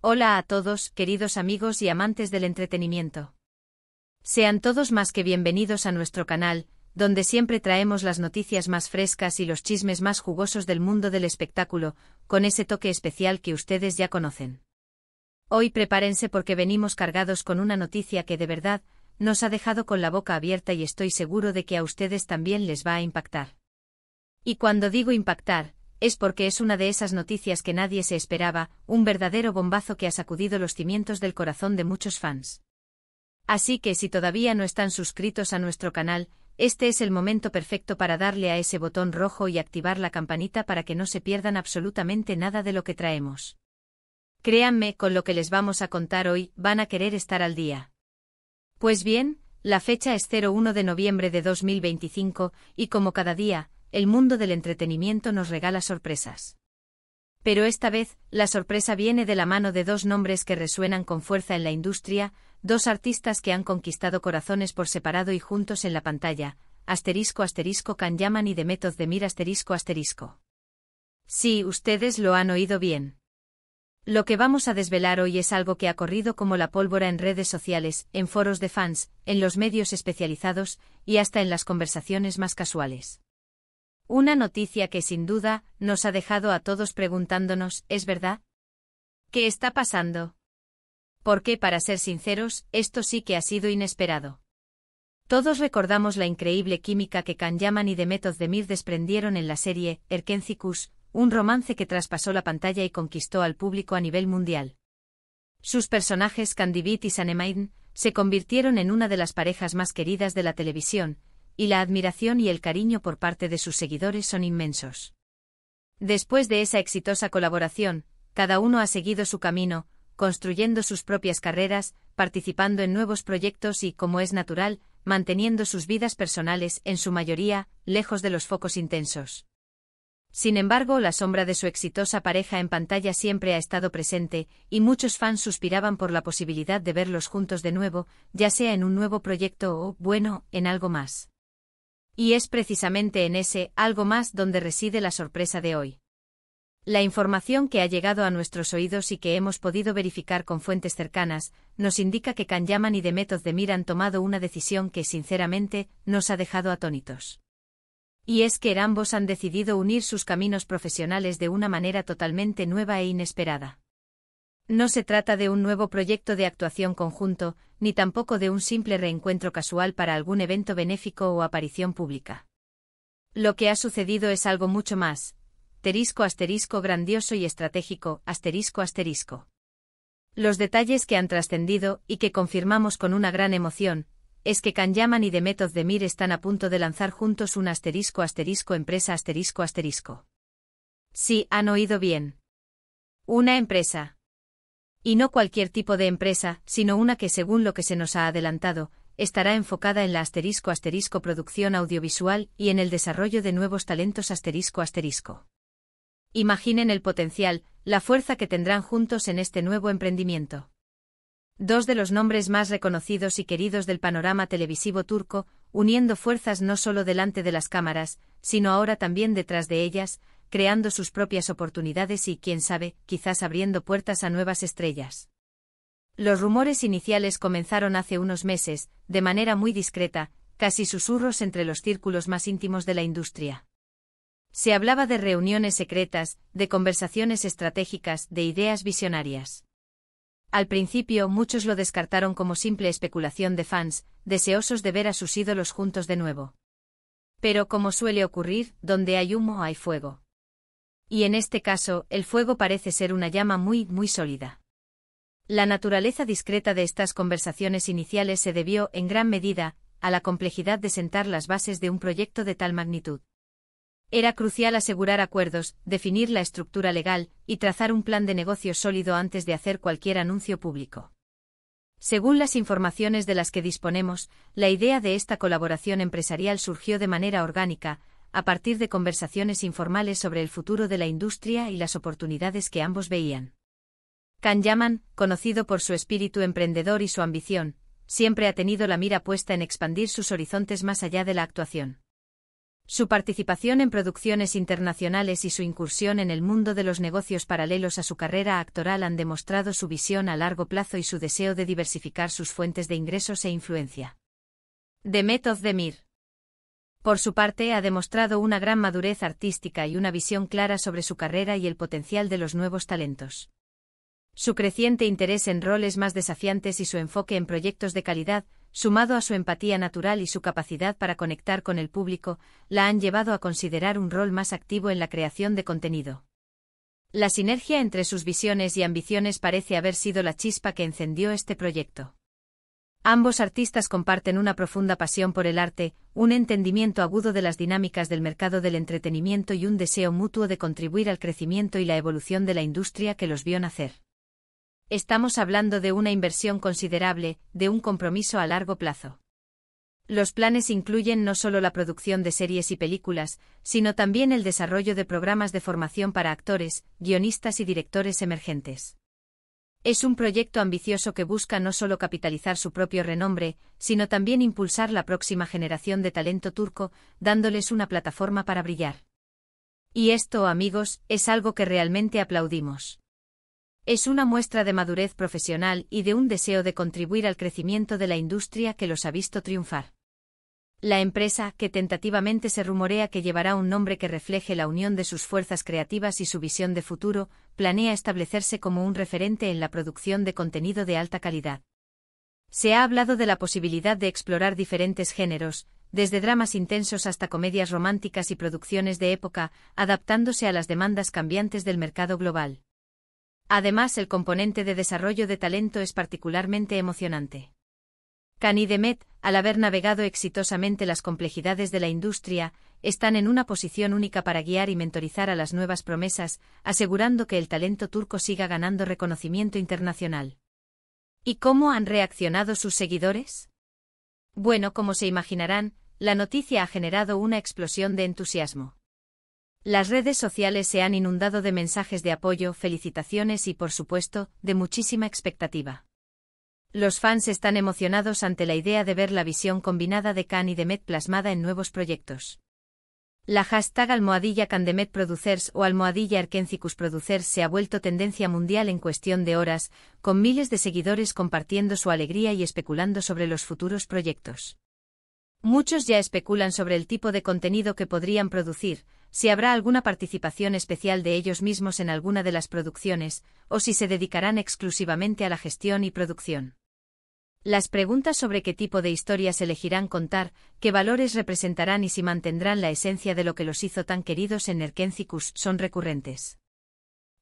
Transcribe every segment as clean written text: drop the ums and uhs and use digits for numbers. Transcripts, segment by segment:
Hola a todos, queridos amigos y amantes del entretenimiento. Sean todos más que bienvenidos a nuestro canal, donde siempre traemos las noticias más frescas y los chismes más jugosos del mundo del espectáculo, con ese toque especial que ustedes ya conocen. Hoy prepárense porque venimos cargados con una noticia que de verdad nos ha dejado con la boca abierta y estoy seguro de que a ustedes también les va a impactar. Y cuando digo impactar, es porque es una de esas noticias que nadie se esperaba, un verdadero bombazo que ha sacudido los cimientos del corazón de muchos fans. Así que si todavía no están suscritos a nuestro canal, este es el momento perfecto para darle a ese botón rojo y activar la campanita para que no se pierdan absolutamente nada de lo que traemos. Créanme, con lo que les vamos a contar hoy, van a querer estar al día. Pues bien, la fecha es 1 de noviembre de 2025, y como cada día, el mundo del entretenimiento nos regala sorpresas. Pero esta vez, la sorpresa viene de la mano de dos nombres que resuenan con fuerza en la industria, dos artistas que han conquistado corazones por separado y juntos en la pantalla, *** Can Yaman y The Method Man ***. Sí, ustedes lo han oído bien. Lo que vamos a desvelar hoy es algo que ha corrido como la pólvora en redes sociales, en foros de fans, en los medios especializados, y hasta en las conversaciones más casuales. Una noticia que sin duda nos ha dejado a todos preguntándonos, ¿es verdad? ¿Qué está pasando? Porque, para ser sinceros, esto sí que ha sido inesperado. Todos recordamos la increíble química que Can Yaman y The Method Man desprendieron en la serie Erkenci-Kuş, un romance que traspasó la pantalla y conquistó al público a nivel mundial. Sus personajes Can David y Sanemayden se convirtieron en una de las parejas más queridas de la televisión, y la admiración y el cariño por parte de sus seguidores son inmensos. Después de esa exitosa colaboración, cada uno ha seguido su camino, construyendo sus propias carreras, participando en nuevos proyectos y, como es natural, manteniendo sus vidas personales, en su mayoría, lejos de los focos intensos. Sin embargo, la sombra de su exitosa pareja en pantalla siempre ha estado presente, y muchos fans suspiraban por la posibilidad de verlos juntos de nuevo, ya sea en un nuevo proyecto o, bueno, en algo más. Y es precisamente en ese algo más donde reside la sorpresa de hoy. La información que ha llegado a nuestros oídos y que hemos podido verificar con fuentes cercanas, nos indica que Can Yaman y The Method Man han tomado una decisión que sinceramente nos ha dejado atónitos. Y es que ambos han decidido unir sus caminos profesionales de una manera totalmente nueva e inesperada. No se trata de un nuevo proyecto de actuación conjunto, ni tampoco de un simple reencuentro casual para algún evento benéfico o aparición pública. Lo que ha sucedido es algo mucho más, grandioso y estratégico, ***. Los detalles que han trascendido, y que confirmamos con una gran emoción, es que Can Yaman y The Method Man están a punto de lanzar juntos una ***empresa ***. Sí, han oído bien. Una empresa. Y no cualquier tipo de empresa, sino una que, según lo que se nos ha adelantado, estará enfocada en la *** producción audiovisual y en el desarrollo de nuevos talentos ***. Imaginen el potencial, la fuerza que tendrán juntos en este nuevo emprendimiento. Dos de los nombres más reconocidos y queridos del panorama televisivo turco, uniendo fuerzas no solo delante de las cámaras, sino ahora también detrás de ellas, creando sus propias oportunidades y, quién sabe, quizás abriendo puertas a nuevas estrellas. Los rumores iniciales comenzaron hace unos meses, de manera muy discreta, casi susurros entre los círculos más íntimos de la industria. Se hablaba de reuniones secretas, de conversaciones estratégicas, de ideas visionarias. Al principio muchos lo descartaron como simple especulación de fans, deseosos de ver a sus ídolos juntos de nuevo. Pero como suele ocurrir, donde hay humo hay fuego. Y en este caso, el fuego parece ser una llama muy, muy sólida. La naturaleza discreta de estas conversaciones iniciales se debió, en gran medida, a la complejidad de sentar las bases de un proyecto de tal magnitud. Era crucial asegurar acuerdos, definir la estructura legal, y trazar un plan de negocio sólido antes de hacer cualquier anuncio público. Según las informaciones de las que disponemos, la idea de esta colaboración empresarial surgió de manera orgánica, a partir de conversaciones informales sobre el futuro de la industria y las oportunidades que ambos veían. Can Yaman, conocido por su espíritu emprendedor y su ambición, siempre ha tenido la mira puesta en expandir sus horizontes más allá de la actuación. Su participación en producciones internacionales y su incursión en el mundo de los negocios paralelos a su carrera actoral han demostrado su visión a largo plazo y su deseo de diversificar sus fuentes de ingresos e influencia. Demet Özdemir. Por su parte, ha demostrado una gran madurez artística y una visión clara sobre su carrera y el potencial de los nuevos talentos. Su creciente interés en roles más desafiantes y su enfoque en proyectos de calidad, sumado a su empatía natural y su capacidad para conectar con el público, la han llevado a considerar un rol más activo en la creación de contenido. La sinergia entre sus visiones y ambiciones parece haber sido la chispa que encendió este proyecto. Ambos artistas comparten una profunda pasión por el arte, un entendimiento agudo de las dinámicas del mercado del entretenimiento y un deseo mutuo de contribuir al crecimiento y la evolución de la industria que los vio nacer. Estamos hablando de una inversión considerable, de un compromiso a largo plazo. Los planes incluyen no solo la producción de series y películas, sino también el desarrollo de programas de formación para actores, guionistas y directores emergentes. Es un proyecto ambicioso que busca no solo capitalizar su propio renombre, sino también impulsar la próxima generación de talento turco, dándoles una plataforma para brillar. Y esto, amigos, es algo que realmente aplaudimos. Es una muestra de madurez profesional y de un deseo de contribuir al crecimiento de la industria que los ha visto triunfar. La empresa, que tentativamente se rumorea que llevará un nombre que refleje la unión de sus fuerzas creativas y su visión de futuro, planea establecerse como un referente en la producción de contenido de alta calidad. Se ha hablado de la posibilidad de explorar diferentes géneros, desde dramas intensos hasta comedias románticas y producciones de época, adaptándose a las demandas cambiantes del mercado global. Además, el componente de desarrollo de talento es particularmente emocionante. Can y Demet, al haber navegado exitosamente las complejidades de la industria, están en una posición única para guiar y mentorizar a las nuevas promesas, asegurando que el talento turco siga ganando reconocimiento internacional. ¿Y cómo han reaccionado sus seguidores? Bueno, como se imaginarán, la noticia ha generado una explosión de entusiasmo. Las redes sociales se han inundado de mensajes de apoyo, felicitaciones y, por supuesto, de muchísima expectativa. Los fans están emocionados ante la idea de ver la visión combinada de Can y Demet plasmada en nuevos proyectos. La hashtag #CanDemetProducers o #ErkencicusProducers se ha vuelto tendencia mundial en cuestión de horas, con miles de seguidores compartiendo su alegría y especulando sobre los futuros proyectos. Muchos ya especulan sobre el tipo de contenido que podrían producir, si habrá alguna participación especial de ellos mismos en alguna de las producciones, o si se dedicarán exclusivamente a la gestión y producción. Las preguntas sobre qué tipo de historias elegirán contar, qué valores representarán y si mantendrán la esencia de lo que los hizo tan queridos en Erkencicus son recurrentes.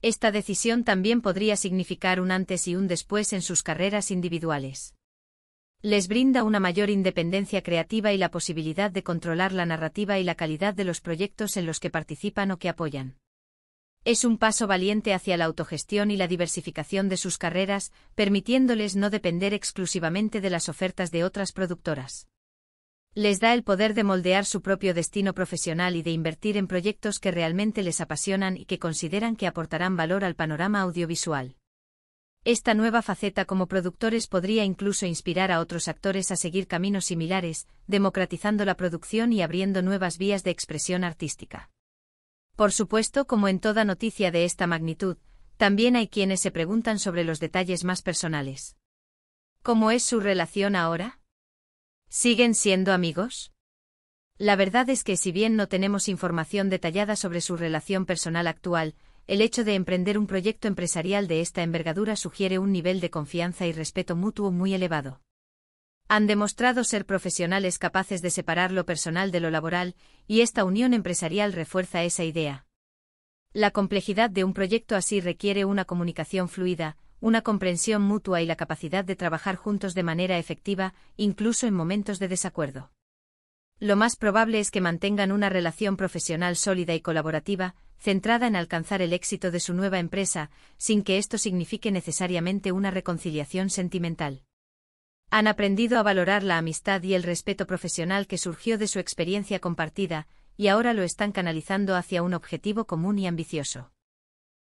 Esta decisión también podría significar un antes y un después en sus carreras individuales. Les brinda una mayor independencia creativa y la posibilidad de controlar la narrativa y la calidad de los proyectos en los que participan o que apoyan. Es un paso valiente hacia la autogestión y la diversificación de sus carreras, permitiéndoles no depender exclusivamente de las ofertas de otras productoras. Les da el poder de moldear su propio destino profesional y de invertir en proyectos que realmente les apasionan y que consideran que aportarán valor al panorama audiovisual. Esta nueva faceta como productores podría incluso inspirar a otros actores a seguir caminos similares, democratizando la producción y abriendo nuevas vías de expresión artística. Por supuesto, como en toda noticia de esta magnitud, también hay quienes se preguntan sobre los detalles más personales. ¿Cómo es su relación ahora? ¿Siguen siendo amigos? La verdad es que si bien no tenemos información detallada sobre su relación personal actual, el hecho de emprender un proyecto empresarial de esta envergadura sugiere un nivel de confianza y respeto mutuo muy elevado. Han demostrado ser profesionales capaces de separar lo personal de lo laboral, y esta unión empresarial refuerza esa idea. La complejidad de un proyecto así requiere una comunicación fluida, una comprensión mutua y la capacidad de trabajar juntos de manera efectiva, incluso en momentos de desacuerdo. Lo más probable es que mantengan una relación profesional sólida y colaborativa, centrada en alcanzar el éxito de su nueva empresa, sin que esto signifique necesariamente una reconciliación sentimental. Han aprendido a valorar la amistad y el respeto profesional que surgió de su experiencia compartida, y ahora lo están canalizando hacia un objetivo común y ambicioso.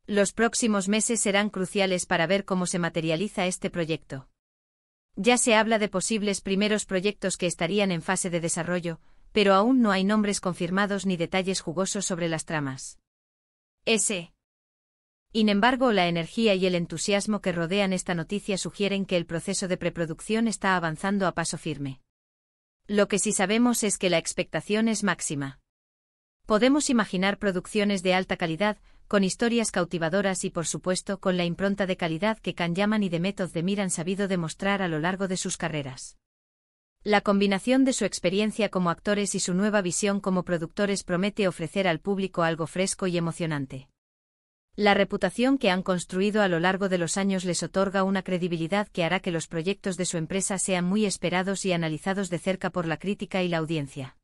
Los próximos meses serán cruciales para ver cómo se materializa este proyecto. Ya se habla de posibles primeros proyectos que estarían en fase de desarrollo, pero aún no hay nombres confirmados ni detalles jugosos sobre las tramas. Sin embargo, la energía y el entusiasmo que rodean esta noticia sugieren que el proceso de preproducción está avanzando a paso firme. Lo que sí sabemos es que la expectación es máxima. Podemos imaginar producciones de alta calidad, con historias cautivadoras y por supuesto con la impronta de calidad que Can Yaman y Demet Özdemir han sabido demostrar a lo largo de sus carreras. La combinación de su experiencia como actores y su nueva visión como productores promete ofrecer al público algo fresco y emocionante. La reputación que han construido a lo largo de los años les otorga una credibilidad que hará que los proyectos de su empresa sean muy esperados y analizados de cerca por la crítica y la audiencia.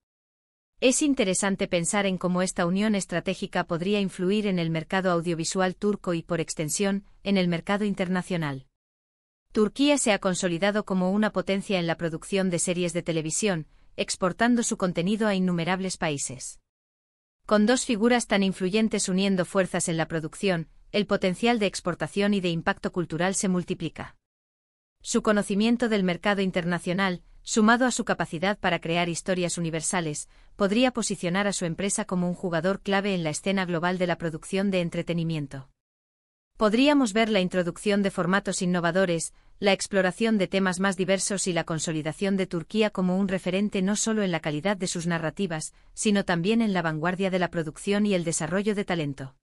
Es interesante pensar en cómo esta unión estratégica podría influir en el mercado audiovisual turco y, por extensión, en el mercado internacional. Turquía se ha consolidado como una potencia en la producción de series de televisión, exportando su contenido a innumerables países. Con dos figuras tan influyentes uniendo fuerzas en la producción, el potencial de exportación y de impacto cultural se multiplica. Su conocimiento del mercado internacional, sumado a su capacidad para crear historias universales, podría posicionar a su empresa como un jugador clave en la escena global de la producción de entretenimiento. Podríamos ver la introducción de formatos innovadores, la exploración de temas más diversos y la consolidación de Turquía como un referente no solo en la calidad de sus narrativas, sino también en la vanguardia de la producción y el desarrollo de talento.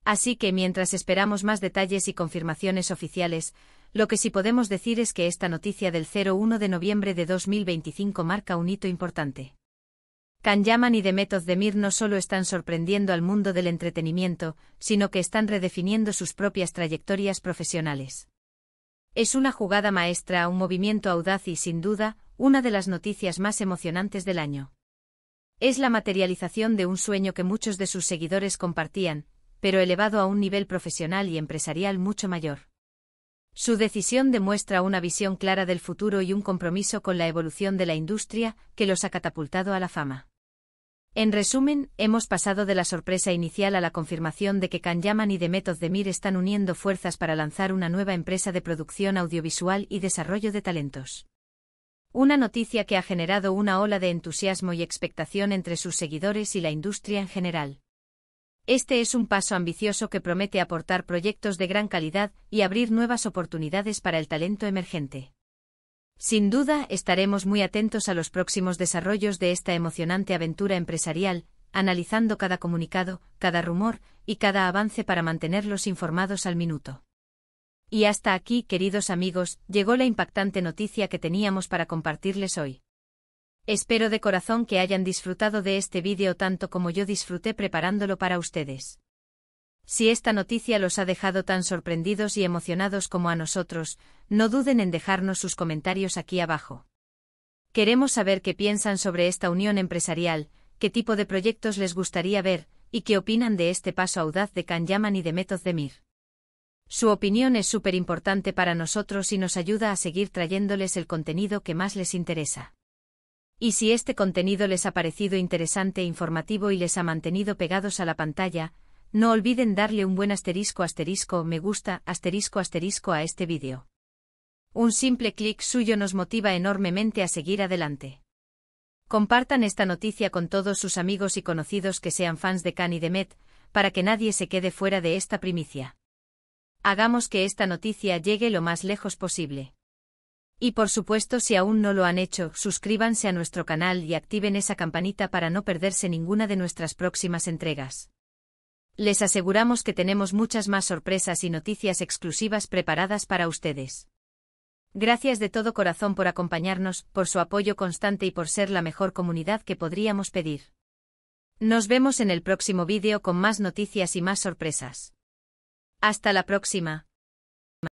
Así que mientras esperamos más detalles y confirmaciones oficiales, lo que sí podemos decir es que esta noticia del 1 de noviembre de 2025 marca un hito importante. Can Yaman y Demet Özdemir no solo están sorprendiendo al mundo del entretenimiento, sino que están redefiniendo sus propias trayectorias profesionales. Es una jugada maestra, un movimiento audaz y, sin duda, una de las noticias más emocionantes del año. Es la materialización de un sueño que muchos de sus seguidores compartían, pero elevado a un nivel profesional y empresarial mucho mayor. Su decisión demuestra una visión clara del futuro y un compromiso con la evolución de la industria que los ha catapultado a la fama. En resumen, hemos pasado de la sorpresa inicial a la confirmación de que Can Yaman y Demet Özdemir están uniendo fuerzas para lanzar una nueva empresa de producción audiovisual y desarrollo de talentos. Una noticia que ha generado una ola de entusiasmo y expectación entre sus seguidores y la industria en general. Este es un paso ambicioso que promete aportar proyectos de gran calidad y abrir nuevas oportunidades para el talento emergente. Sin duda, estaremos muy atentos a los próximos desarrollos de esta emocionante aventura empresarial, analizando cada comunicado, cada rumor y cada avance para mantenerlos informados al minuto. Y hasta aquí, queridos amigos, llegó la impactante noticia que teníamos para compartirles hoy. Espero de corazón que hayan disfrutado de este vídeo tanto como yo disfruté preparándolo para ustedes. Si esta noticia los ha dejado tan sorprendidos y emocionados como a nosotros, no duden en dejarnos sus comentarios aquí abajo. Queremos saber qué piensan sobre esta unión empresarial, qué tipo de proyectos les gustaría ver, y qué opinan de este paso audaz de Can Yaman y Demet Özdemir. Su opinión es súper importante para nosotros y nos ayuda a seguir trayéndoles el contenido que más les interesa. Y si este contenido les ha parecido interesante e informativo y les ha mantenido pegados a la pantalla, no olviden darle un buen me gusta a este vídeo. Un simple clic suyo nos motiva enormemente a seguir adelante. Compartan esta noticia con todos sus amigos y conocidos que sean fans de Can y Demet, para que nadie se quede fuera de esta primicia. Hagamos que esta noticia llegue lo más lejos posible. Y por supuesto, si aún no lo han hecho, suscríbanse a nuestro canal y activen esa campanita para no perderse ninguna de nuestras próximas entregas. Les aseguramos que tenemos muchas más sorpresas y noticias exclusivas preparadas para ustedes. Gracias de todo corazón por acompañarnos, por su apoyo constante y por ser la mejor comunidad que podríamos pedir. Nos vemos en el próximo vídeo con más noticias y más sorpresas. Hasta la próxima.